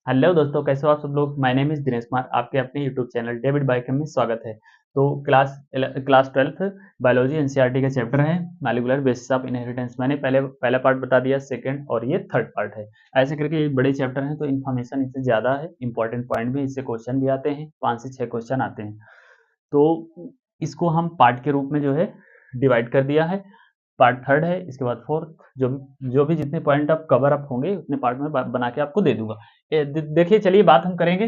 Hello दोस्तों, कैसे हो आप सब लोग। My name is Dinesh Kumar, आपके अपने यूट्यूब चैनल डेविड बाइकम में स्वागत है। तो क्लास 12th बायोलॉजी एनसीईआरटी का चैप्टर है मॉलिक्यूलर बेसिस ऑफ इनहेरिटेंस। मैंने पहला पार्ट बता दिया, सेकंड और ये थर्ड पार्ट है। ऐसे करके ये बड़े चैप्टर हैं तो इन्फॉर्मेशन इससे ज़्यादा है, इंपॉर्टेंट पॉइंट भी, इससे क्वेश्चन भी आते हैं, 5 से 6 क्वेश्चन आते हैं। तो इसको हम पार्ट के रूप में जो है डिवाइड कर दिया है। पार्ट थर्ड है, इसके बाद फोर्थ, जो भी जितने पॉइंट आप कवर अप होंगे उतने पार्ट में बना के आपको दे दूंगा। देखिए, चलिए बात हम करेंगे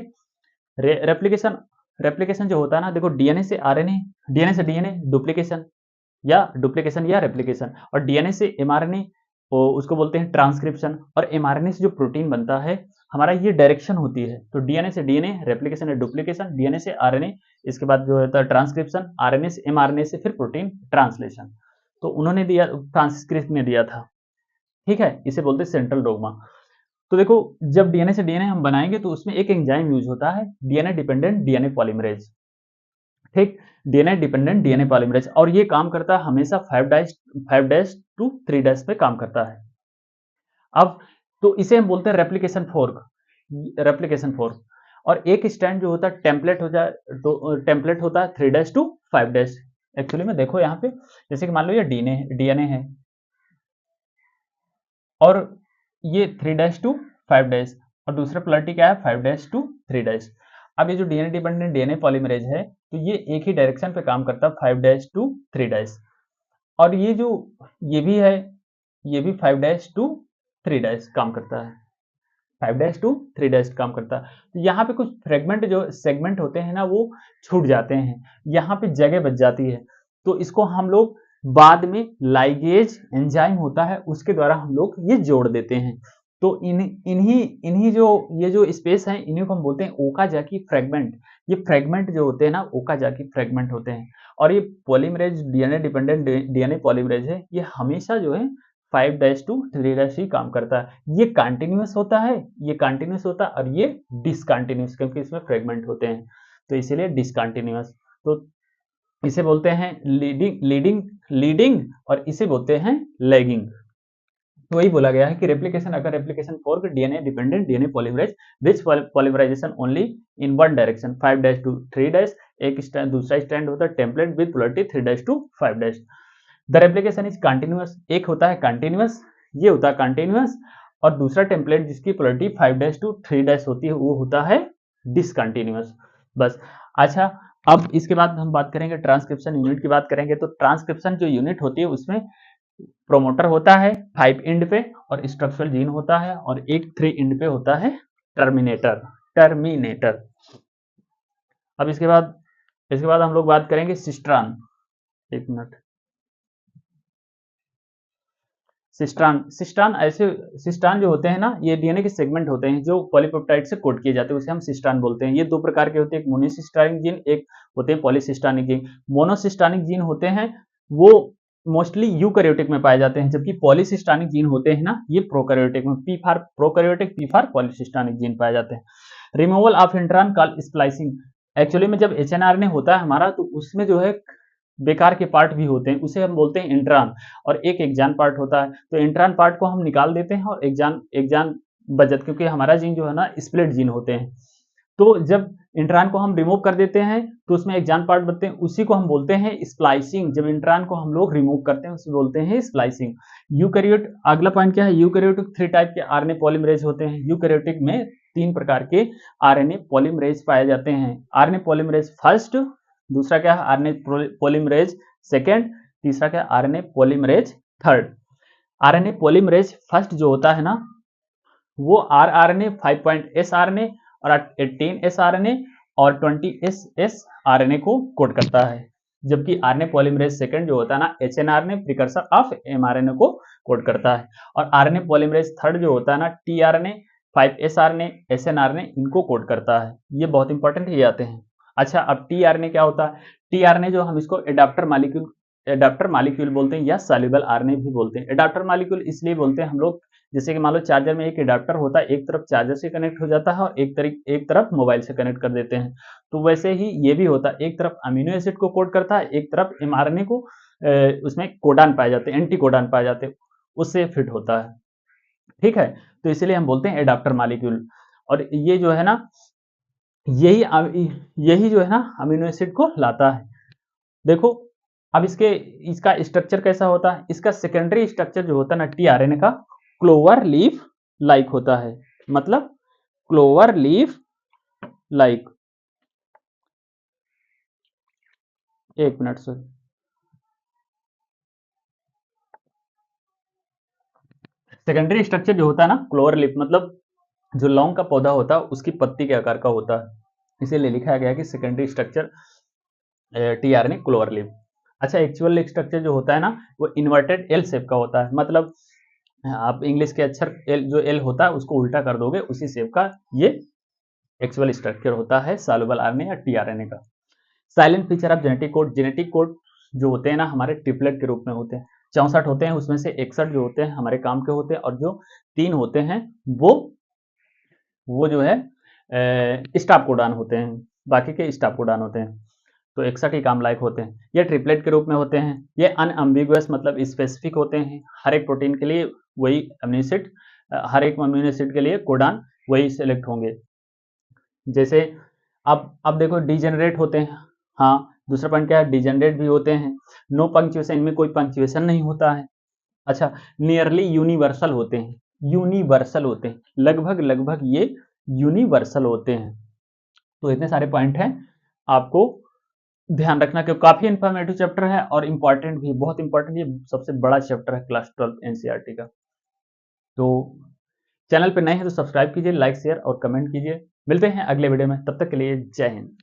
रेप्लिकेशन। रेप्लिकेशन जो होता है ना, देखो डीएनए से आरएनए, डीएनए से डीएनए डुप्लीकेशन या रेप्लिकेशन, और डीएनए से एमआरएनए उसको बोलते हैं ट्रांसक्रिप्शन, और एमआरएनए से जो प्रोटीन बनता है हमारा, ये डायरेक्शन होती है। तो डीएनए से डीएनए रेप्लिकेशन या डुप्लीकेशन, डीएनए से आरएनए, इसके बाद जो होता है ट्रांसक्रिप्शन, आरएनए से एमआरएनए से फिर प्रोटीन ट्रांसलेशन। तो उन्होंने दिया, फ्रांसिस क्रिस्प ने दिया था। ठीक है, इसे बोलते हैं सेंट्रल डोग्मा। तो देखो, जब डीएनए से डीएनए हम बनाएंगे तो उसमें एक एंजाइम यूज होता है, डीएनए डिपेंडेंट डीएनए पॉलीमरेज। ठीक, डीएनए डिपेंडेंट डीएनए पॉलीमरेज, और ये काम करता है हमेशा 5' टू 3' पे काम करता है। अब तो इसे हम बोलते हैं रेप्लिकेशन फोर्क, रेप्लिकेशन फोर्क। और एक स्टैंड जो होता है टेम्पलेट हो जाए तो टेम्पलेट होता है 3' टू 5'। एक्चुअली में देखो यहाँ पे, जैसे कि मान लो ये डीएनए है, और ये 3' टू 5', और दूसरा पोलैरिटी क्या है 5' टू 3'। अब ये जो डीएनए डिपेंडेंट डीएनए पॉलीमरेज है, तो ये एक ही डायरेक्शन पे काम करता है 5' टू 3'। और ये जो ये भी है, ये भी 5' टू 3' काम करता है, 5' टू 3' काम करता है। तो यहाँ पे कुछ फ्रेगमेंट जो सेगमेंट होते हैं ना, वो छूट जाते हैं, यहाँ पे जगह बच जाती है। तो इसको हम लोग बाद में लाइगेज एंजाइम होता है, उसके द्वारा हम लोग ये जोड़ देते हैं। तो इन्हीं जो ये जो स्पेस है, इन्हीं को हम बोलते हैं ओकाजाकी फ्रेगमेंट। ये फ्रेगमेंट जो होते हैं ना, ओकाजाकी फ्रेगमेंट होते हैं। और ये polymerase, DNA dependent DNA polymerase है, ये हमेशा जो है 5' टू 3' ही काम करता है। ये कंटिन्यूअस होता है, ये कंटिन्यूअस होता है, और ये डिसकंटिन्यूअस, क्योंकि इसमें फ्रेगमेंट होते हैं तो इसीलिए डिसकंटिन्यूअस। तो इसे बोलते हैं लीडिंग और इसे बोलते हैं लैगिंग। तो वही बोला गया है कि रेप्लिकेशन अगर replication for DNA dependent DNA polymerase which polymerization only in one direction 5' to 3'। एक स्टैंड, दूसरा स्टैंड होता है template with polarity 3' to 5'। The replication is continuous, एक होता है कंटिन्यूअस, ये होता है कंटिन्यूअस, और दूसरा टेम्पलेट जिसकी पोलैरिटी 5' टू 3' होती है वो होता है डिसकंटिन्यूअस। बस। अच्छा, अब इसके बाद हम बात करेंगे ट्रांसक्रिप्शन यूनिट की बात करेंगे। तो ट्रांसक्रिप्शन जो यूनिट होती है उसमें प्रोमोटर होता है 5 एंड पे, और स्ट्रक्चरल जीन होता है, और एक 3 एंड पे होता है टर्मिनेटर। अब इसके बाद हम लोग बात करेंगे सिस्ट्रान। एक मिनट। सिस्टान जो होते हैं ना, ये डीएनए के सेगमेंट होते हैं जो पॉलीपेप्टाइड से कोड किए जाते हैं, उसे हम सिस्टान बोलते हैं। ये दो प्रकार के होते हैं, एक मोनोसिस्टानिक जीन, एक होते हैं पॉलीसिस्टानिक जीन। मोनोसिस्टानिक जीन होते हैं वो मोस्टली यूकैरियोटिक में पाए जाते हैं, जबकि पॉलीसिस्टानिक जीन होते हैं ना, ये प्रोकैरियोटिक में, P for prokaryotic, P for polycistronic gene पाए जाते हैं। Removal of intron called splicing. Actually में जब एचएनआरएनए होता है हमारा, तो उसमें जो है बेकार के पार्ट भी होते हैं, उसे हम बोलते हैं इंट्रॉन, और एक एक्जान पार्ट होता है। तो इंट्रॉन पार्ट को हम निकाल देते हैं, और एक्जान बचत, क्योंकि हमारा जीन जो है ना स्प्लिट जीन होते हैं। तो जब इंट्रॉन को हम रिमूव कर देते हैं तो उसमें एक्जान पार्ट बनते हैं, उसी को हम बोलते हैं स्प्लाइसिंग। जब इंट्रॉन को हम लोग रिमूव करते हैं उसे बोलते हैं स्प्लाइसिंग। यूकैरियोट, अगला पॉइंट क्या है, यूकैरियोटिक 3 टाइप के आरएनए पॉलीमरेज होते हैं। यूकैरियोटिक में 3 प्रकार के आरएनए पॉलीमरेज पाए जाते हैं। आरएनए पॉलीमरेज फर्स्ट, दूसरा क्या है आरएनए पॉलीमरेज सेकेंड, तीसरा क्या RNA polymerase third. RNA polymerase first जो होता है ना, वो आरआरएनए 5' आरएनए और 18 आरएनए और 20 आरएनए को कोड करता है। जबकि आरएनए पॉलीमरेज सेकंड जो होता है ना, एचएनआरएनए प्रिकर्सर ऑफ एमआरएनए को कोड करता है। और आरएनए पॉलीमरेज थर्ड जो होता है ना, टीआरएनए, 5s आरएनए, एसएनआरएनए, इनको कोड करता है। ये बहुत इंपॉर्टेंट ये आते हैं। अच्छा, अब टीआरएनए क्या होता है। टीआरएनए जो हम इसको एडाप्टर मालिक्यूल बोलते हैं, या सॉल्युबल आरएनए भी बोलते हैं। एडाप्टर मालिक्यूल इसलिए बोलते हैं हम लोग, जैसे कि मान लो चार्जर में एक एडाप्टर होता है, एक तरफ चार्जर से कनेक्ट हो जाता है और एक तरफ मोबाइल से कनेक्ट कर देते हैं। तो वैसे ही ये भी होता है, एक तरफ अमीनो एसिड को कोड करता है, एक तरफ एमआरएनए को उसमें कोडान पाए जाते हैं, एंटी कोडान पाए जाते हैं, उससे फिट होता है। ठीक है, तो इसीलिए हम बोलते हैं एडाप्टर मालिक्यूल। और ये जो है ना, यही जो है ना अमीनो एसिड को लाता है। देखो अब इसका स्ट्रक्चर कैसा होता है, इसका सेकेंडरी स्ट्रक्चर जो होता है ना टीआरएनए का, क्लोवर लीफ लाइक होता है, मतलब क्लोवर लीफ लाइक, एक मिनट सर, सेकेंडरी स्ट्रक्चर जो होता है ना क्लोवर लीफ, मतलब जो लौंग का पौधा होता है उसकी पत्ती के आकार का होता है, इसीलिए लिखा गया कि secondary structure tRNA clover leaf. अच्छा, एक्चुअल स्ट्रक्चर जो होता है ना वो इन्वर्टेड एल शेप का होता है, मतलब आप इंग्लिश के अक्षर एल, जो एल होता है उसको उल्टा कर दोगे उसी शेप का ये एक्चुअल स्ट्रक्चर होता है सॉल्युबल आरएनए या टीआरएनए का। Silent feature of genetic code जो होते हैं ना हमारे ट्रिपलेट के रूप में होते हैं, 64 होते हैं, उसमें से 61 जो होते हैं हमारे काम के होते हैं, और जो 3 होते हैं वो जो है स्टॉप कोडॉन होते हैं, बाकी के स्टॉप कोडॉन होते हैं, तो 61 ही काम लायक होते हैं। ये ट्रिपलेट के रूप में होते हैं, ये अनएम्बिगुअस मतलब स्पेसिफिक होते हैं, हर एक प्रोटीन के लिए वही अमीनो एसिड, हर एक अमीनो एसिड के लिए कोडॉन वही सेलेक्ट होंगे। जैसे अब देखो डिजेनरेट होते हैं, हाँ दूसरा पॉइंट क्या है, डिजेनरेट भी होते हैं, नो पंक्चुएशन, इनमें कोई पंक्चुएशन नहीं होता है। अच्छा, नियरली यूनिवर्सल होते हैं, यूनिवर्सल होते हैं, लगभग लगभग ये यूनिवर्सल होते हैं। तो इतने सारे पॉइंट हैं, आपको ध्यान रखना कि काफी इंफॉर्मेटिव चैप्टर है और इंपॉर्टेंट भी, बहुत इंपॉर्टेंट, ये सबसे बड़ा चैप्टर है क्लास 12 एनसीईआरटी का। तो चैनल पे नए हैं तो सब्सक्राइब कीजिए, लाइक शेयर और कमेंट कीजिए। मिलते हैं अगले वीडियो में, तब तक के लिए जय हिंद।